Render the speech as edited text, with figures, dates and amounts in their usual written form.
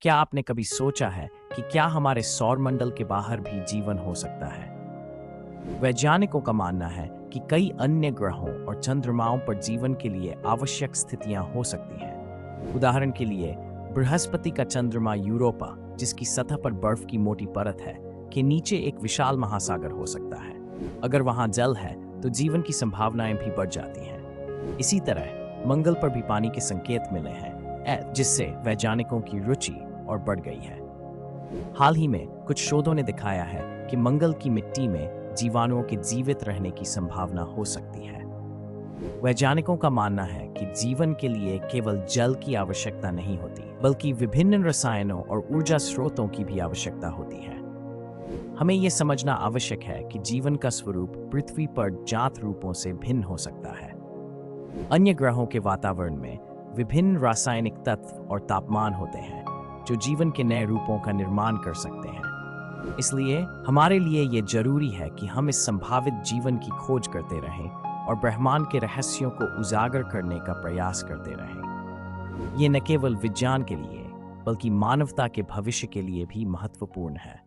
क्या आपने कभी सोचा है कि क्या हमारे सौर मंडल के बाहर भी जीवन हो सकता है? वैज्ञानिकों का मानना है कि कई अन्य ग्रहों और चंद्रमाओं पर जीवन के लिए आवश्यक स्थितियां हो सकती हैं। उदाहरण के लिए, बृहस्पति का चंद्रमा यूरोपा, जिसकी सतह पर बर्फ की मोटी परत है, के नीचे एक विशाल महासागर हो सकता है। अगर वहां जल है, तो जीवन की संभावनाएं भी बढ़ जाती हैं। इसी तरह मंगल पर भी पानी के संकेत मिले हैं, जिससे वैज्ञानिकों की रुचि और बढ़ गई है। हाल ही में कुछ शोधों ने दिखाया है कि मंगल की मिट्टी में जीवाणुओं के जीवित रहने की संभावना हो सकती है। वैज्ञानिकों का मानना है कि जीवन के लिए केवल जल की आवश्यकता नहीं होती, बल्कि विभिन्न रसायनों और ऊर्जा स्रोतों की भी आवश्यकता होती है। हमें यह समझना आवश्यक है कि जीवन का स्वरूप पृथ्वी पर ज्ञात रूपों से भिन्न हो सकता है। अन्य ग्रहों के वातावरण में विभिन्न रासायनिक तत्व और तापमान होते हैं, जो जीवन के नए रूपों का निर्माण कर सकते हैं। इसलिए हमारे लिए ये जरूरी है कि हम इस संभावित जीवन की खोज करते रहें और ब्रह्मांड के रहस्यों को उजागर करने का प्रयास करते रहें। ये न केवल विज्ञान के लिए, बल्कि मानवता के भविष्य के लिए भी महत्वपूर्ण है।